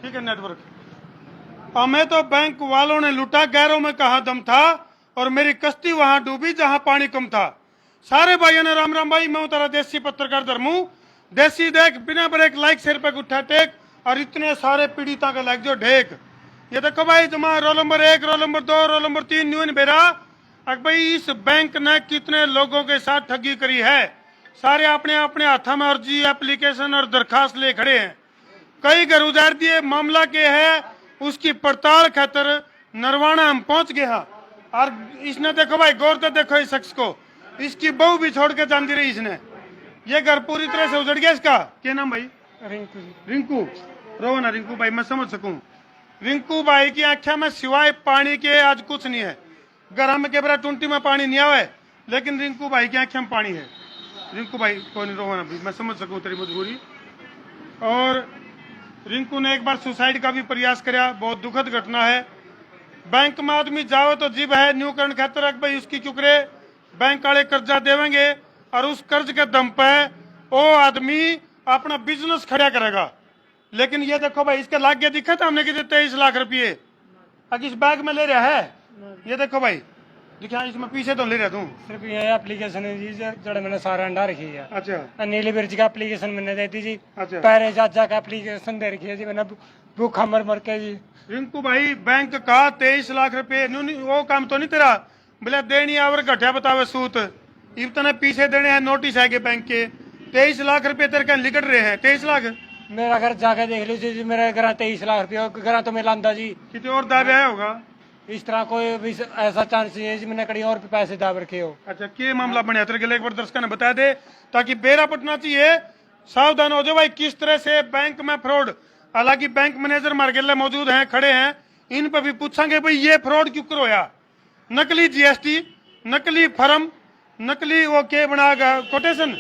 ठीक है नेटवर्क। हमें तो बैंक वालों ने लूटा, गैरों में कहा दम था, और मेरी कश्ती वहां डूबी जहां पानी कम था। सारे भाइयों ने राम राम भाई, मैं हूं तारा देसी पत्रकार धर्मू। देसी देख बिना ब्रेक लाइक सिर पे उठा टेक, और इतने सारे पीड़िता का लाइक जो ढेक। ये देखो भाई जमा roll number 1, roll number 2, roll number 3 न्यून बेरा। अब भाई इस बैंक ने कितने लोगों के साथ ठगी करी है। सारे अपने अपने हाथों में अर्जी एप्लीकेशन और दरखास्त ले खड़े हैं। कई घर उजाड़ दिए, मामला के है उसकी पड़ताल खातर नरवाना हम पहुंच गए हैं। और इसने देखो भाई गौर तो देखो इस शख्स को, इसकी बहू भी छोड़ के जान दी रही इसने। ये घर पूरी तरह से उजड़ गया। इसका क्या नाम भाई? रिंकू। रिंकू। रो ना रिंकू भाई, मैं समझ सकूं। रिंकू भाई की आंखें में सिवाय पानी के आज कुछ नहीं है। घर में केवरा टूंटी में पानी नहीं आवे, लेकिन रिंकू भाई की आंखें में पानी है। रिंकू भाई कोई नहीं, रोना भाई, मैं समझ सकूं तेरी मजबूरी। और रिंकू ने एक बार सुसाइड का भी प्रयास किया, बहुत दुखद घटना है। बैंक में आदमी जाओ तो जीव है न्यू करण खातर भाई उसकी क्योंकरे बैंक वाले कर्जा देवेंगे, और उस कर्ज के दम पे वो आदमी अपना बिजनेस खड़ा करेगा। लेकिन ये देखो भाई इसके लाग गया, दिखा था हमने कि 23 लाख रुपये अगर इस बैग में ले रहा है। ये देखो भाई दिखा, इसमें पीछे तो ले रहा तू। सिर्फ ये एप्लीकेशन है जी जड़ मैंने सारा अंडा रखी है। अच्छा। नीली मिर्च का एप्लीकेशन मैंने दे दी जी। अच्छा। पैरे जाजा का एप्लीकेशन दे रखी है जी मैंने, भूखा मर मर के जी। रिंकू भाई बैंक का 23 लाख रुपए वो काम तो नहीं तेरा, बोले देनी आवर घटिया बतावे सूत। इतने पीछे देने हैं, नोटिस है बैंक के। 23 लाख रुपए तेरे क्या लिकट रहे हैं? 23 लाख मेरा घर जाके देख लीजिए जी, मेरा घर 23 लाख रुपये घर तो मैं लांदा जी। कितने और दावे आया होगा? इस तरह कोई भी ऐसा चांस नहीं है जी मैंने कहीं और भी पैसे दाब रखे हो। अच्छा, क्या मामला बने तेरे के लिए एक बार दर्शकों ने बता दे, ताकि बेरा पटना चाहिए, सावधान हो जाओ भाई किस तरह से बैंक में फ्रॉड। हालांकि बैंक मैनेजर मार्गेला मौजूद हैं, खड़े हैं, इन पर भी पूछेंगे भाई ये फ्रॉड क्यों करोया। नकली जीएसटी, नकली फर्म, नकली वो के बना कोटेशन,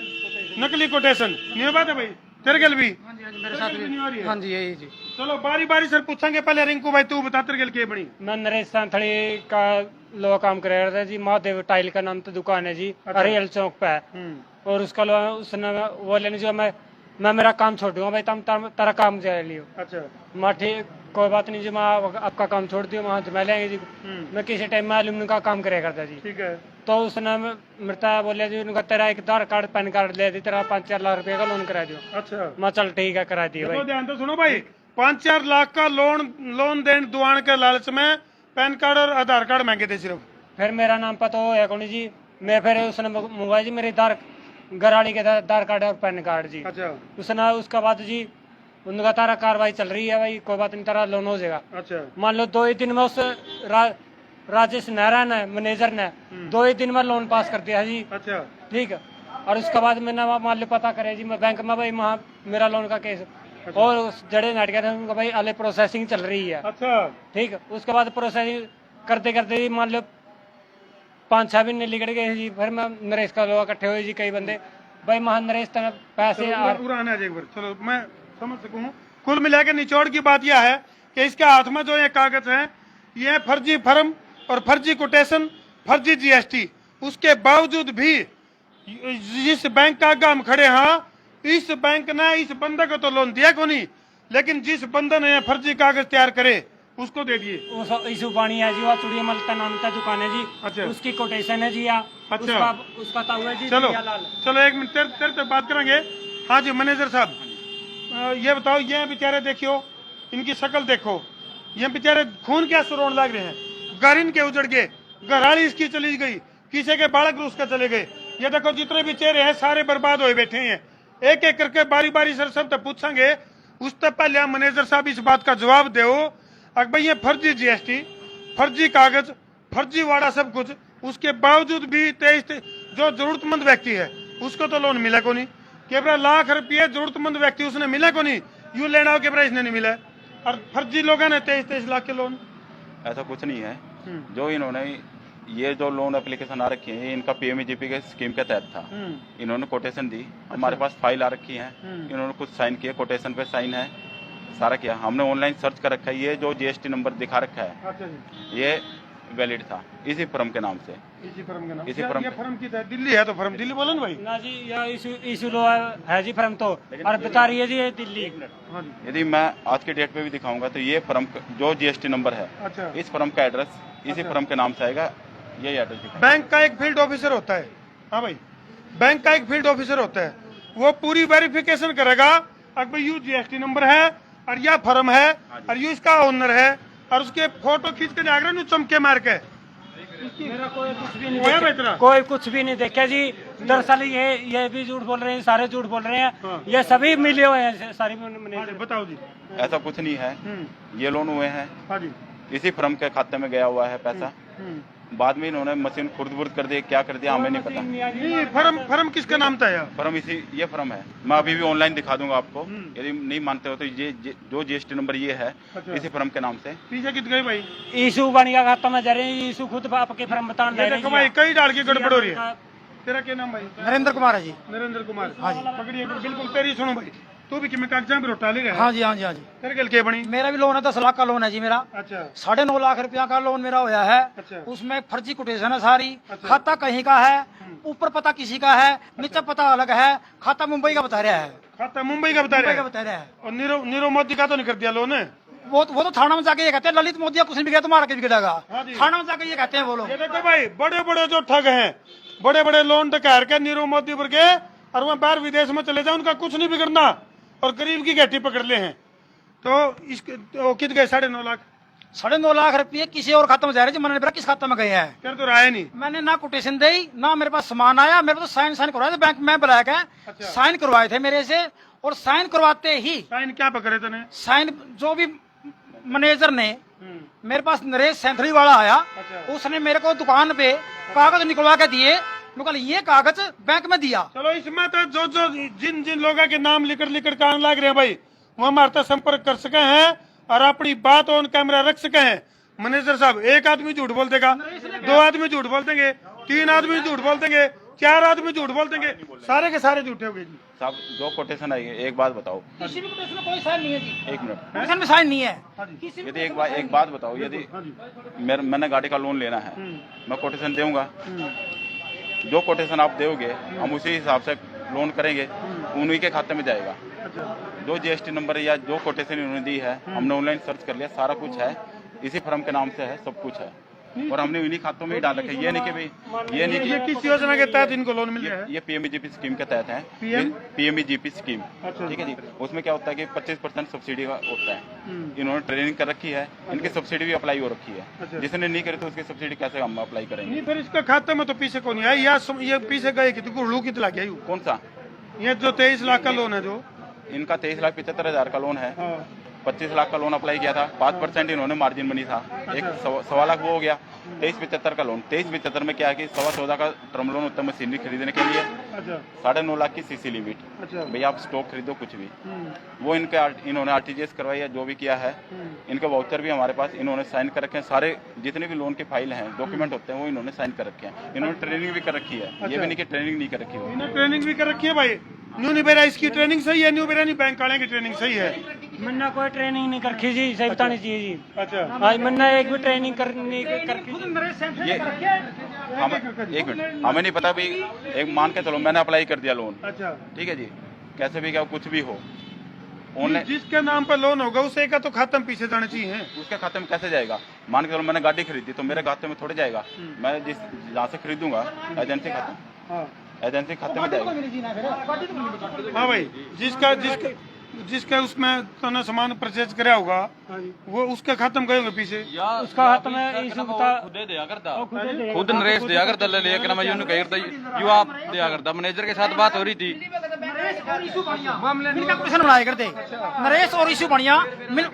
नकली कोटेशन नहीं बात है भाई तेरे गल भी? मेरे साथ भी हाँ जी यही जी। चलो बारी बारी सर पूछेंगे। पहले रिंकू भाई तू बता तेरे गल के बनी? मैं नरेश सांथड़ी का लोहा काम कर रहा था जी। महादेव टाइल का नाम तो दुकान है जी। अच्छा। हरियल चौक पे है। और उसका उसने वो लेने जो मैं मेरा काम छोड़ दूंगा भाई, तुम तेरा काम जा लियो। अच्छा। मैं ठीक कोई बात नहीं जी, मैं आपका काम छोड़ दियो, वहाँ जमा लेंगे जी। मैं किसी टाइम में एल्यूमिनियम का काम करे करता जी। ठीक है। तो उसने मृता बोले जी उनका तेरा एक आधार कार्ड पैन कार्ड ले दी, तेरा 5-4 लाख रुपए का लोन करा दियो। अच्छा। मैं चल ठीक है करा दियो भाई। ध्यान तो सुनो भाई, 5-4 लाख का लोन देन दुआन के लालच में पैन कार्ड और आधार कार्ड मांगे थे सिर्फ। फिर मेरा नाम पता हो या कौन जी, मैं फिर उसने मंगवाई जी मेरे घराड़ी के आधार कार्ड और पैन कार्ड जी। अच्छा। उसने उसके बाद जी उनका तारा कार्रवाई चल रही है भाई, कोई बात नहीं तारा लोन हो जाएगा। अच्छा। मान लो 2 ही दिन में उस राजेश नेहरा ने मैनेजर ने 2 ही दिन में लोन पास कर दिया जी। अच्छा। ठीक है। और उसके बाद मैंने मान लो पता करे जी मैं बैंक में भाई वहाँ मेरा लोन का केस। अच्छा। और उस जड़े नाटक थे उनका भाई अले प्रोसेसिंग चल रही है। अच्छा। ठीक है। उसके बाद प्रोसेसिंग करते करते जी मान लो 5-6 महीने निकल गए जी। फिर मैं नरेश का लोग इकट्ठे हुए जी कई बंदे, भाई महा नरेश तक पैसे चलो मैं समझ सकूं। कुल मिला के निचोड़ की बात यह है कि इसके हाथ में जो ये कागज है ये फर्जी फर्म और फर्जी कोटेशन, फर्जी जीएसटी, उसके बावजूद भी जिस बैंक का आगे हम खड़े हैं इस बैंक ने इस बंदे को तो लोन दिया को नहीं, लेकिन जिस बंदे ने फर्जी कागज तैयार करे उसको दे दिए। ईसु पानी है जी, वहाँ चुड़िया मलता नाम का दुकान है जी। अच्छा। उसकी कोटेशन है जी। अच्छा। उसका ताऊ है जी। चलो एक मिनट तेरे तक बात करेंगे। हाँ जी मैनेजर साहब, ये बताओ, ये बेचारे देखियो इनकी शक्ल देखो, ये बेचारे खून क्या सुरोन लग रहे हैं। घर इनके उजड़ गए, घराली इसकी चली गई, किसी के बालक रूस के चले गए। ये देखो जितने भी चेहरे हैं सारे बर्बाद हुए बैठे हैं। एक एक करके बारी बारी सर सब तक पूछेंगे। उससे पहले हम मैनेजर साहब इस बात का जवाब दो अगर भाई ये फर्जी जीएसटी, फर्जी कागज, फर्जी वाड़ा सब कुछ, उसके बावजूद भी 23 जो जरूरतमंद व्यक्ति है उसको तो लोन मिला को नहीं। केवरा लाख रुपये जरूरतमंद व्यक्ति उसने मिला को नहीं, यूं लेना हो केवरा इसने नहीं मिला। और फर्जी लोगों ने 23 लाख के लोन। ऐसा कुछ नहीं है। जो इन्होंने ये जो लोन एप्लीकेशन आ रखी है इनका पीएमजीपी के स्कीम के तहत था। इन्होंने कोटेशन दी। हमारे पास फाइल आ रखी है। इन्होंने कुछ साइन किए, कोटेशन पे साइन है, सारा किया। हमने ऑनलाइन सर्च कर रखा है। ये जो जीएसटी नंबर दिखा रखा है ये वैलिड था इसी फर्म के नाम से। इसी फर्म का नाम, इसी फर्म ये फर्म की दिल्ली है तो फर्म दिल्ली बोलो ना भाई। ना जी यह इशू लो है जी फर्म तो, और बता रही है जी ये दिल्ली। हाँ जी। यदि मैं आज के डेट पे भी दिखाऊंगा तो ये फर्म जो जीएसटी नंबर है, अच्छा। इस फर्म का एड्रेस इसी फर्म के नाम से आएगा, यही एड्रेस दिखाएगा। बैंक का एक फील्ड ऑफिसर होता है, हाँ भाई, बैंक का एक फील्ड ऑफिसर होता है, वो पूरी वेरिफिकेशन करेगा अगर भाई यू जीएसटी नंबर है और यह फर्म है और यू इसका ओनर है, और उसके फोटो खींच के जाकर नु चमके मार के। मेरा कोई कुछ भी नहीं वो है देखा, बेतरा? कोई कुछ भी नहीं देखा जी। दरअसल ये भी झूठ बोल रहे हैं, सारे झूठ बोल रहे हैं, ये सभी मिले हुए हैं सारी हाँ जी, बताओ जी। ऐसा कुछ नहीं है, ये लोन हुए हैं, हाँ जी। इसी फर्म के खाते में गया हुआ है पैसा। बाद में इन्होंने मशीन खुर्द-बुर्द कर दी, क्या कर दिया हमें नहीं पता। नहीं, फर्म किसका नाम था यार? फर्म ये फर्म है, मैं अभी भी ऑनलाइन दिखा दूंगा आपको, यदि नहीं मानते हो तो ये जो जीएसटी नंबर ये है, अच्छा। इसी फर्म के नाम से। पीछे कित गई भाई? ईशू बन गया खाता में जा रहे हैं, ईशू खुद आपके फर्म बता ये देखो भाई, कई डाल की गड़बड़ हो रही है। तेरा क्या नाम भाई? नरेंद्र कुमार है जी। नरेंद्र कुमार। हाँ जी। पकड़िए बिल्कुल तेरी सुनो भाई, तू भी किमें कागजात में रोटा ले रहा है? हाँ जी हाँ जी हाँ जी। तेरे गल के बनी? मेरा भी लोन है, 10 लाख का लोन है जी मेरा। अच्छा 9.5 लाख रुपया का लोन मेरा होया है। अच्छा। उसमें फर्जी कोटेशन है सारी। अच्छा। खाता कहीं का है, ऊपर पता किसी का है, नीचे पता अलग है। खाता मुंबई का बता रहा है, खाता मुंबई का बता मुंबई रहे का हैं। बता रहा है। और नीरव मोदी का तो नहीं कर दिया लोन है? वो तो थाना में जाके ये कहते हैं ललित मोदी का कुछ नहीं बिगड़ा तुम्हारा क्या बिगड़ेगा। हाँ जी। थाना में जाके ये कहते हैं वो लोग। ये देखो भाई, बड़े बड़े जो ठग हैं, बड़े बड़े लोन डकार के नीरव मोदी पर के और वह बाहर विदेश में चले जाए, उनका कुछ नहीं बिगड़ना, और गरीब की घाटी पकड़ ले हैं। तो इसके तो कित गए? 9.5 लाख। 9.5 लाख रुपये किसी और खाता में जा रहे हैं, मैंने किस खाता में गए हैं। तेरे तो राय नहीं। मैंने ना कोटेशन दी, ना मेरे पास सामान आया, मेरे पास तो साइन करवाए थे बैंक में बुलाया गया। अच्छा। साइन करवाए थे मेरे से, और साइन करवाते ही साइन क्या पकड़े तूने? साइन जो भी मैनेजर ने मेरे पास नरेश सेंथरी वाला आया, अच्छा। उसने मेरे को दुकान पे कागज निकलवा के दिए। मैं कहा ये कागज बैंक में दिया। चलो इसमें तो जो जिन जिन लोगों के नाम लिख कान लाग रहे हैं भाई, वो हमारे तक संपर्क कर सके हैं और अपनी बात ऑन कैमरा रख सके हैं। मैनेजर साहब, एक आदमी झूठ बोल देगा, 2 आदमी झूठ बोल देंगे, 3 आदमी झूठ बोल देंगे, 4 आदमी झूठ बोल देंगे, सारे के सारे झूठे हो गए जी। साहब जो कोटेशन आई है, एक बात बताओ, किसी भी कोटेशन में कोई साइन नहीं है जी। 1 मिनट, कोटेशन में साइन नहीं है। किसी भी यदि एक बात बताओ, यदि मैंने गाड़ी का लोन लेना है, मैं कोटेशन दूंगा, जो कोटेशन आप दोगे हम उसी हिसाब से लोन करेंगे, उन्हीं के खाते में जाएगा। जो जीएसटी नंबर या जो कोटेशन इन्होंने दी है, हमने ऑनलाइन सर्च कर लिया, सारा कुछ है, इसी फर्म के नाम से है, सब कुछ है, और हमने इन्हीं खातों में ही डाल रखा है। ये नहीं कि भाई ये नहीं ये कि किस योजना के तहत इनको लोन मिल रहा है? ये पीएमईजीपी स्कीम के तहत है। PM? पीएमईजीपी स्कीम, अच्छा। ठीक है जी। उसमें क्या होता है कि 25% सब्सिडी होता है। इन्होंने ट्रेनिंग कर रखी है, इनकी सब्सिडी भी अप्लाई हो रखी अच्छा। है। जिसने नहीं करी तो उसकी सब्सिडी कैसे हम अप्लाई करेंगे? नहीं, फिर इसका खाते में तो पीछे को नहीं आया, ये पीछे गए कि गुड़लू कितना गया? कौन सा? ये जो 23 लाख का लोन है जो इनका 23,75,000 का लोन है। हाँ। 25 लाख का लोन अप्लाई किया था, 5% इन्होंने मार्जिन मनी था, एक 1.25 लाख वो हो गया। 23,75 का लोन, 23,75 में क्या है कि 14.25 का टर्म लोन होता है मशीनरी खरीदने के लिए, अच्छा 9.5 लाख की सीसी लिमिट। अच्छा। भैया आप स्टॉक खरीदो कुछ भी, वो इन्होंने आरटीजीएस करवाई है, जो भी किया है। इनके वाउचर भी हमारे पास इन्होंने साइन कर रखे हैं, सारे जितने भी लोन की फाइल हैं, डॉक्यूमेंट होते हैं, वो इन्होंने साइन कर रखे हैं। इन्होंने ट्रेनिंग भी कर रखी है, ये भी नहीं कि ट्रेनिंग नहीं कर रखी हो। इन्हें ट्रेनिंग भी कर रखी है भाई। न्यू निबेरा इसकी ट्रेनिंग सही है, न्यू बेरा नहीं बैंक वाले की ट्रेनिंग सही है। मैंने कोई ट्रेनिंग नहीं करखी जी, सही बतानी चाहिए जी। अच्छा आज मैंने एक भी ट्रेनिंग करनी करखी। ये एक मिनट, हमें नहीं पता भी, एक मान के चलो मैंने अप्लाई कर दिया लोन, अच्छा, ठीक है जी, कैसे भी क्या कुछ भी हो, ऑनलाइन जिसके नाम पर लोन होगा उसे का तो खाते में पीछे जाने चाहिए। उसके खाते में कैसे जाएगा? मान के चलो मैंने गाड़ी खरीदी तो मेरे खाते में थोड़े जाएगा, मैं जिस जहाँ से खरीदूंगा एजेंसी खाते, हाँ एजेंसी खाते में जाएगा। हाँ भाई, जिसका उसमें तूने सामान परचेज कराया होगा, वो उसके खाते में गए होंगे पीछे। उसका हाथ में इशू बता खुदे दिया करता, खुद खुद नरेश दिया करता, लेकिन मैं यूं कह करता, यू आप दिया करता। मैनेजर के साथ बात हो रही थी, मिलकर कोटेशन बनाया करते नरेश और इशू बढ़िया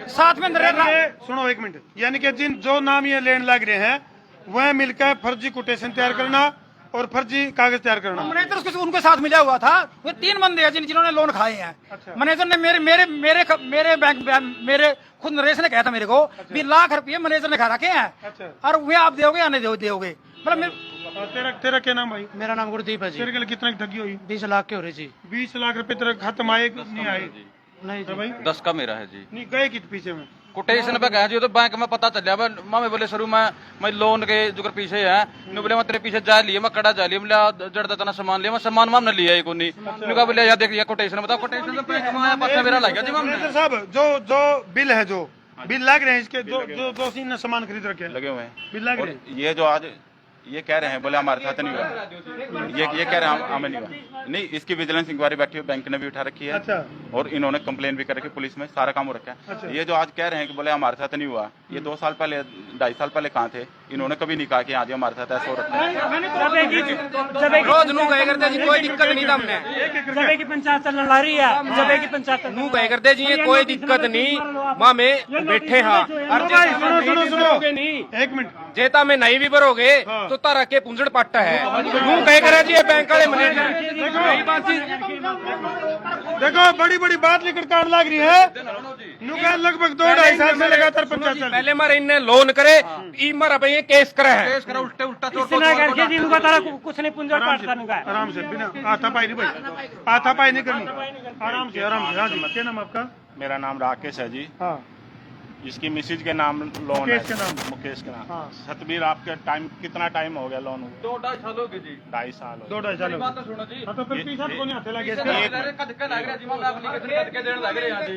साथ में ये सुनो एक मिनट, यानी कि जो नाम ये लेन लग रहे हैं वह मिलकर फर्जी कोटेशन तैयार करना और फर्जी कागज तैयार करना। मैनेजर उसके उनके साथ मिला हुआ था। वो 3 बंदे हैं जिन्होंने लोन खाए हैं। अच्छा। मैनेजर ने मेरे बैंक मेरे खुद नरेश ने कहा था मेरे को भी लाख रुपये मैनेजर ने खा रखे हैं। अच्छा। और वे आप दोगे या नहीं दोगे? मतलब तेरा क्या नाम भाई? मेरा नाम गुरदीप है जी। तेरे के लिए कितना की ठगी हुई? 20 लाख के हो रही जी। 20 लाख रुपए तेरे खाते में आए कि नहीं आए? नहीं जी। भाई 10 का मेरा है जी। नहीं गए कित पीछे में कोटेशन पे गया जी, तो बैंक में पता चल गया मामे बोले शुरू में मैं लोन के जो पीछे है ने बोले मैं तेरे पीछे जा लिए, मैं कड़ा जा लिया, बोले जड़ता तना सामान लिया, मैं सामान माम न लिया को नहीं कहा बोले यार देख कोटेशन बताओ, कोटेशन से बैंक में आया पता मेरा लग गया जी। मैनेजर साहब जो बिल है, जो बिल लग रहे हैं इसके, जो दोषी ने सामान खरीद रखे हैं लगे हुए हैं। बिल लग और रहे हैं। ये जो आज ये कह रहे हैं बोले हमारे साथ नहीं हुआ, ये कह रहे हैं हमें नहीं हुआ। नहीं, इसकी विजिलेंस इंक्वायरी बैठी है, बैंक ने भी उठा रखी है। अच्छा। और इन्होंने कंप्लेन भी कर रखी, पुलिस में सारा काम हो रखा है। अच्छा। ये जो आज कह रहे हैं कि बोले हमारे साथ नहीं हुआ, ये 2 साल पहले 2.5 साल पहले कहाँ थे? इन्होंने कभी नहीं कहा कि आज हमारे साथ ऐसा हो रखा है। रोज नू गए करते जी, कोई दिक्कत नहीं था हमने। जब की पंचायत चलने ला रही है, जब की पंचायत नू गए करते जी, ये कोई दिक्कत नहीं माँ में बैठे हाँ। और सुनो नहीं एक मिनट, जेता में नहीं भी भरोगे तो तारा के पुंजड़ पट्टा है। नू कहे करे जी ये बैंक वाले मैनेजर। देखो बड़ी बड़ी बात लेकर काट लग रही है। नुका लगभग 2-2.5 साल से लगातार पंचायत चल रही है। पहले मारे इनने लोन करे, ई मारा भाई ये केस करे है। केस करा उल्टे उल्टा इतना करके जी उनका तारा कुछ नहीं पुंजड़ पाटता नुका है। आराम से, बिना हाथापाई नहीं भाई, हाथापाई नहीं करनी, आराम से आराम से। हाँ जी, क्या नाम आपका? मेरा नाम राकेश है जी। हाँ, इसकी मिसेज के नाम लोन है। मुकेश के नाम। मुकेश के नाम। हाँ। सतबीर आपके टाइम कितना टाइम हो गया लोन? 2-2.5 साल हो गए जी। 2.5 साल हो गए। 2-2.5 साल हो बात गए। तो सुनो जी। हाँ, तो फिर पीछे को नहीं हाथे लगे इसके। लग रहा जी, मैं एप्लीकेशन करके देने लग रहे हैं जी।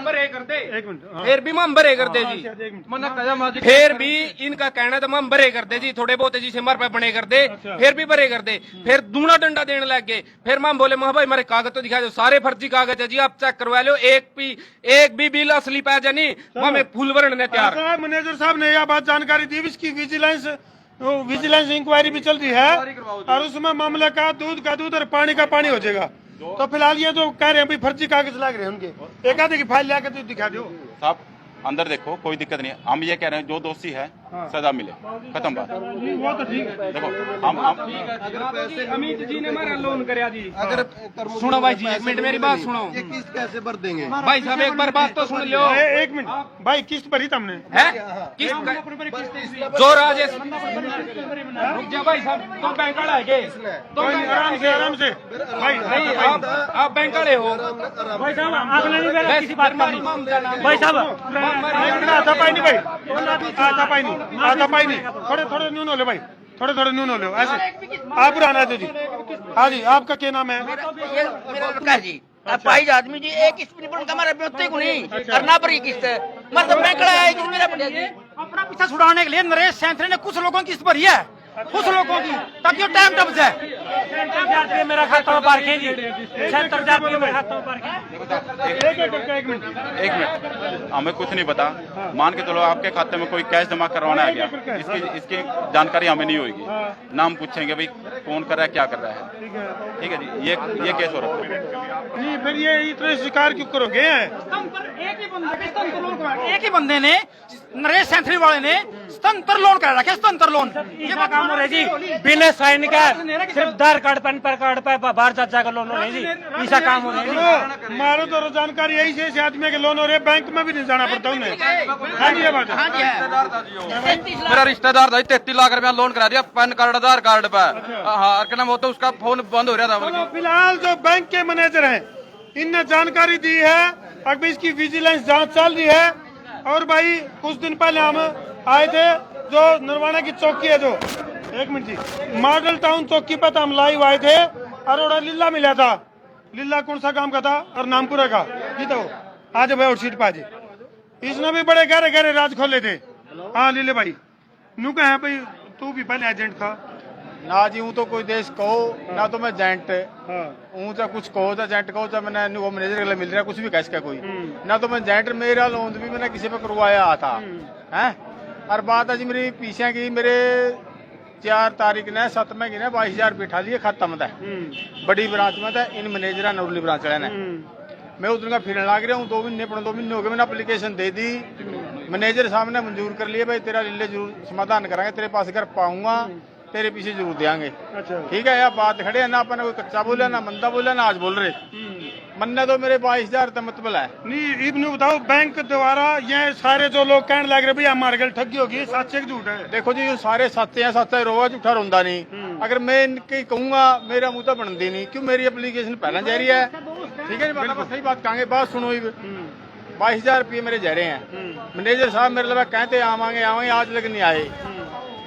भरे कर दे, एक मिनट, हाँ। फिर भी हम भरे कर दे जी। एक मिनट, मैंने कहा माजी फिर भी इनका कहना तो हम भरे कर दे जी, थोड़े बहुत जी से हमारे पे बने कर दे, फिर भी भरे कर दे। फिर दूना डंडा देने लग गए। फिर हम बोले महा भाई हमारे कागज तो दिखा दो, सारे फर्जी कागज है जी, आप चेक करवा लो, एक भी बिल असली पाया जानी हमें फूल भरने तैयार। साहब मैनेजर साहब ने यह बात जानकारी दी, इसकी विजिलेंस इंक्वायरी भी चल रही है और उसमें मामले का दूध और पानी का पानी हो जाएगा। तो फिलहाल ये जो कह रहे हैं भाई फर्जी कागज लग रहे हैं उनके, एक आधे की फाइल लाकर तो दिखा दो साहब अंदर देखो, कोई दिक्कत नहीं है। हम ये कह रहे हैं जो दोषी है सजा मिले, खत्म बात। वो तो ठीक है। देखो हम अमित जी ने हमारा लोन कराया जी। अगर सुनो भाई जी, एक मिनट मेरी बात सुनो। ये किस्त कैसे भर देंगे? भाई साहब एक बार बात तो सुन लो। एक मिनट भाई, किस्त भरी तुमने? है किस्त जो राजेश रुक जा भाई साहब, तुम बैंक वाला है के? तुम आराम से भाई, नहीं आप बैंक वाले हो भाई साहब आपने नहीं मेरा किसी बात का नहीं। भाई साहब हाथापाई नहीं भाई, हाथापाई नहीं, थोड़े न्यून हो ले भाई, थोड़े न्यून हो ले ऐसे। आप पुराना है जी। हाँ जी, आपका क्या नाम है? मेरा लड़का जी पाइज आदमी जी, एक किस्त नहीं पड़ता हमारे व्यक्ति को नहीं करना पड़ी किस्त, मतलब मैं खड़ा है किस्त मेरा पड़ेगा जी। अपना पीछा छुड़ाने के लिए नरेश सैंथरे ने कुछ लोगों की किस्त भरी है, कुछ लोगों की, ताकि वो टाइम टप जाए। 70,000 मेरा खाता में पार है जी, 70,000 मेरे खाता में पार है। एक मिनट, हमें कुछ नहीं पता। मान के चलो आपके खाते में कोई कैश जमा करवाना आ गया, इसकी जानकारी हमें नहीं होगी, नाम पूछेंगे भाई कौन कर रहा है, क्या कर रहा है। ठीक है जी, ये केस हो रहा है। नहीं फिर ये इतने शिकार क्यों करोगे? एक ही बंदे ने, नरेश सैंथरी वाले ने स्तन पर लोन करा रखा है, स्तन पर लोन। ये काम हो रहा है जी, बिना साइन का सिर्फ आधार कार्ड पैन कार्ड पे बाहर चाचा का लोन हो रहा है जी, ऐसा काम हो रहा है जी। मारो तो जानकारी यही से आदमी के लोन हो रहे, बैंक में भी नहीं जाना पड़ता उन्हें। हाँ जी, ये बात है। हाँ जी है। मेरा रिश्तेदार था 33 लाख रुपया लोन करा दिया पैन कार्ड आधार कार्ड पे। हाँ क्या नाम होता, उसका फोन बंद हो रहा था। चलो फिलहाल जो बैंक के मैनेजर हैं इनने जानकारी दी है, अभी इसकी विजिलेंस जांच चल रही है। और भाई कुछ दिन पहले हम आए थे, जो नरवाना की चौकी है, जो एक मिनट जी, मॉडल टाउन चौकी पर हम लाइव आए थे। अरोड़ा लीला मिला था, लीला कौन सा काम का था और नामपुरा का जी, तो आज भाई और सीट पे आज इसने भी बड़े गहरे गहरे राज खोले थे। हाँ लीले भाई, नू कहे भाई तू भी पहले एजेंट था ना जी, हूँ तो कोई देश कहो ना, तो मैं एजेंट हूँ, चाहे कुछ कहो चाहे एजेंट कहो, चाहे मैंने वो मैनेजर के लिए मिल रहा है, कुछ भी कह इसका कोई ना, तो मैं एजेंट, मेरा लोन भी मैंने किसी पे करवाया था है। और बात है जी मेरी पीछे की, मेरे 4 तारीख ने 7 में की 22,000 बिठा लिए खाता में, बड़ी ब्रांच में था, इन मैनेजर नौरली ब्रांच वाले ने। मैं उधर का फिरने लग रहा हूँ, 2 महीने हो गए, मैंने एप्लीकेशन दे दी, मैनेजर साहब ने मंजूर कर लिया, भाई तेरा लीले जरूर समाधान कराएंगे, तेरे पास घर पाऊंगा, तेरे पीछे जरूर देंगे। ठीक है, यह बात खड़े है ना, अपन कोई कच्चा बोला ना मंदा बोला ना आज बोल रहे, मन्ने तो मेरे 22,000 मतलब है। नहीं इब्नू बताओ, बैंक द्वारा ये सारे जो लोग कहने लग रहे भाई हमारे गल ठगी होगी, सच है कि झूठ है? देखो जी, ये सारे सत्य हैं, सत्य रोगा झूठा रोंदा नहीं। अगर मैं इनके कहूंगा, मेरा मुंह तो बनती नहीं, क्यों मेरी एप्लीकेशन पहले जा रही है, ठीक है जी, सही बात कहेंगे, बात सुनो ही। 22,000 रुपये मेरे जा रहे हैं। मैनेजर साहब मेरे लगा कहते आवांगे आवांगे, आज लेकिन नहीं आए।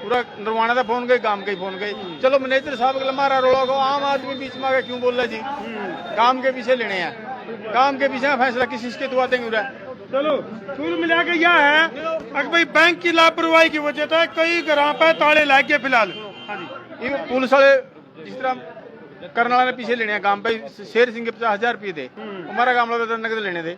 पूरा नरवाना का फोन गई, काम के फोन गई। चलो मैनेजर साहब का हमारा रोड़ा को आम आदमी बीच में आके क्यों बोल रहा जी, काम के पीछे लेने हैं, काम के पीछे फैसला किस चीज के दुआ देंगे। चलो कुल मिला के यह है अगर भाई बैंक की लापरवाही की वजह से कई घर पे ताले लग गए फिलहाल। ये पुलिस वाले जिस तरह करने वाले ने पीछे लेने हैं काम पे, शेर सिंह के 50,000 रुपये थे, हमारा काम लगा नगद लेने थे,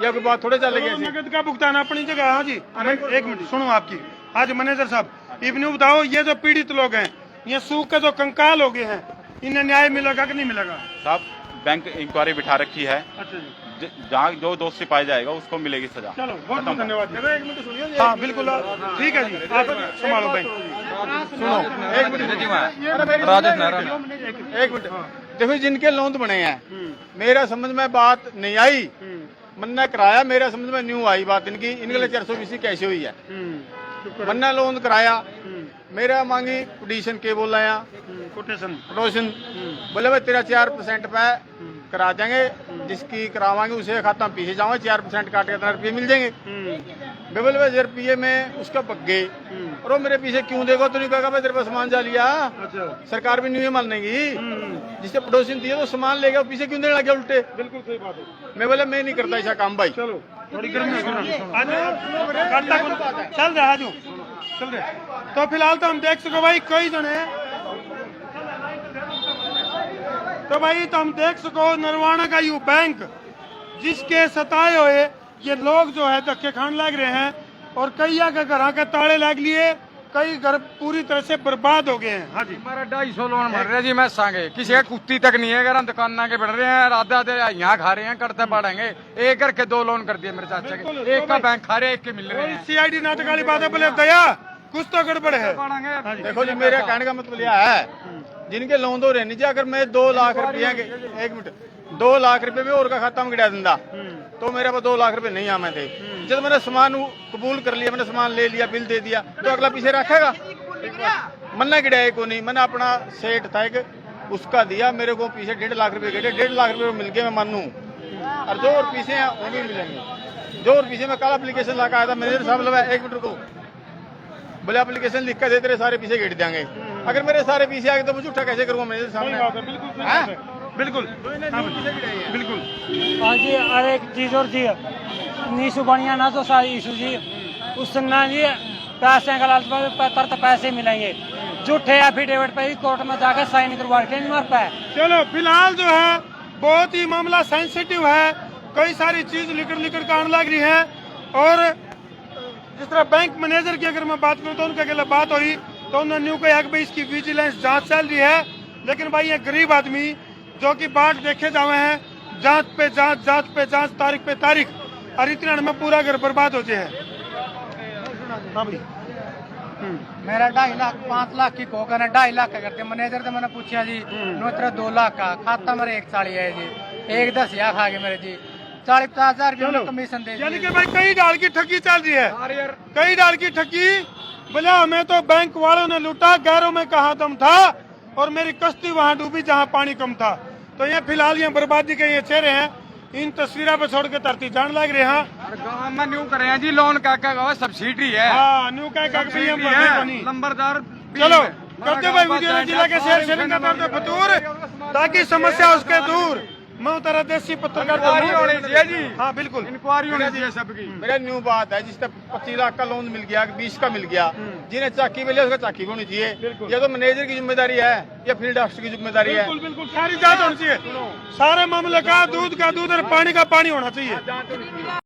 या कोई बात थोड़े चल गई। नगद का भुगतान अपनी जगह। हाँ जी, एक मिनट सुनो आपकी। आज मैनेजर साहब इब्ने बताओ, ये जो पीड़ित लोग हैं, ये सूख के जो कंकाल हो गए हैं, इन्हें न्याय मिलेगा कि नहीं मिलेगा? साहब बैंक इंक्वायरी बिठा रखी है, अच्छा जी, जहाँ जो दोषी पाया जाएगा उसको मिलेगी सजा। चलो बहुत बहुत धन्यवाद। एक मिनट सुनिए। हाँ बिल्कुल ठीक है जी, आप संभालो बैंक। सुनो एक मिनट राजेश, एक मिनट देखो, जिनके लोन बने हैं, मेरा समझ में बात नहीं आई, मन्ना कराया, मेरा समझ में न्यू आई बात इनकी। इनके लिए 420 कैसे हुई है, मन्ना लोन कराया, मेरा मांगी पिटीशन के बोल रहे हैं, कोटेशन बोले भाई तेरा 4% पे करा देंगे, जिसकी करावाएंगे उसे खाता में पीछे जाऊंगे, 4% काट के 10 रुपये मिल जाएंगे। बोले भाई 10 रुपये में उसका पक गए, और वो मेरे पीछे क्यों देगा, तो नहीं कहेगा भाई तेरे पास सामान जा लिया। अच्छा। सरकार भी नहीं मानेगी, जिससे पड़ोसी दिए तो सामान लेगा, पीछे क्यों देने लगे उल्टे। बिल्कुल सही बात है। मैं बोला मैं नहीं करता ऐसा काम भाई। चलो थोड़ी गर्मी चल रहा है चल रहे। तो फिलहाल तो हम देख सको भाई कई जने, तो भाई तो हम देख सको नरवाना का यू बैंक जिसके सताए हुए ये लोग जो है धक्के खान लग रहे हैं, और कई के घर के ताले लग लिए, कई घर पूरी तरह से बर्बाद हो गए हैं। हाँ जी, हमारा 250 लोन भर रहे जी, मैं संगे किसी का कुत्ती तक नहीं है, अगर हम दुकान के बढ़ रहे हैं, आधे यहाँ खा रहे हैं, करते पड़ेंगे। एक घर के 2 लोन कर दिए मेरे चाचा के, एक का बैंक खा रहे, एक के मिल रहे हैं। CID नाटक वाली बात है, बोले दया कुछ तो गड़बड़ है। देखो जी, मेरे कहने का मतलब यह है, जिनके लोन तो रहने चाहिए, अगर मैं 2 लाख रुपया के, एक मिनट, 2 लाख रुपए में और का खाता में गिरा दिंदा, तो मेरे पास 2 लाख रुपए नहीं आमे थे। जब मैंने सामान कबूल कर लिया, मैंने सामान ले लिया, बिल दे दिया, तो अगला पीछे रखेगा। मन्ना गिराया को नहीं, मैंने अपना सेठ था एक, उसका दिया, मेरे को पीछे 1.5 लाख रुपए गिरे, 1.5 लाख रुपए मिल गए, मैं मानू। और जो और पीछे हैं वो भी मिलेंगे। जो और पीछे में कल एप्लीकेशन ला के आया था, मैनेजर साहब लगा 1 मिनट रुको, बोले एप्लीकेशन लिख कर दे, तेरे सारे पीछे गिर देंगे। अगर मेरे सारे पीछे आ गए तो मुझे उठा कैसे करूँगा मैनेजर साहब? बिल्कुल बिल्कुल। हाँ जी, और एक चीज और जी, नीशू बढ़िया ना तो सारी इशू जी, उससे ना जी पैसे का लालच पर पैसे मिलेंगे, झूठे एफिडेविट पे ही कोर्ट में जाकर साइन करवा के नहीं मर पाए। चलो फिलहाल जो है बहुत ही मामला सेंसिटिव है, कई सारी चीज लिखकर के आने लग रही है। और जिस तरह बैंक मैनेजर की अगर मैं बात करूँ तो उनके अकेले बात हुई तो उन्होंने न्यू कहा कि भाई इसकी विजिलेंस जांच चल रही है, लेकिन भाई ये गरीब आदमी जो कि बाट देखे जावे हैं, जांच पे जांच, तारीख पे तारीख, और इतना में पूरा घर बर्बाद हो जाए। मेरा 2.5 लाख 5 लाख की को कहना 2.5 लाख का करते, मैनेजर से मैंने पूछा जी नोतरा 2 लाख का खाता मेरे 140 है जी, 110 या खा गए मेरे जी, 40-50 हजार कमीशन दे। यानी कि भाई कई डाल की ठगी चल रही है, कई डाल की ठगी। बोला हमें तो बैंक वालों ने लूटा, गैरों में कहा दम था, और मेरी कश्ती वहां डूबी जहां पानी कम था। तो ये फिलहाल ये बर्बादी के ये चेहरे हैं, इन तस्वीरों पे छोड़ के धरती जान लग रहे हैं। गाँव में न्यू करे हैं जी, लोन का सब्सिडी है। हाँ, न्यू का नंबरदार। चलो करते भाई वीडियो जिला के शेयर शेयरिंग का करते फतूर, ताकि समस्या उसके दूर। मैं उतारा देसी पत्रकार होनी चाहिए जी। हाँ बिल्कुल, इंक्वायरी होनी चाहिए सबकी। मेरा न्यू बात है, जिससे 25 लाख का लोन मिल गया, 20 का मिल गया, जिन्हें चाकी मिले उसका चाकी होनी चाहिए। या तो मैनेजर की जिम्मेदारी है या फील्ड ऑफिसर की जिम्मेदारी है। बिल्कुल सारी जांच होनी चाहिए, सारे मामले का दूध और पानी का पानी होना चाहिए।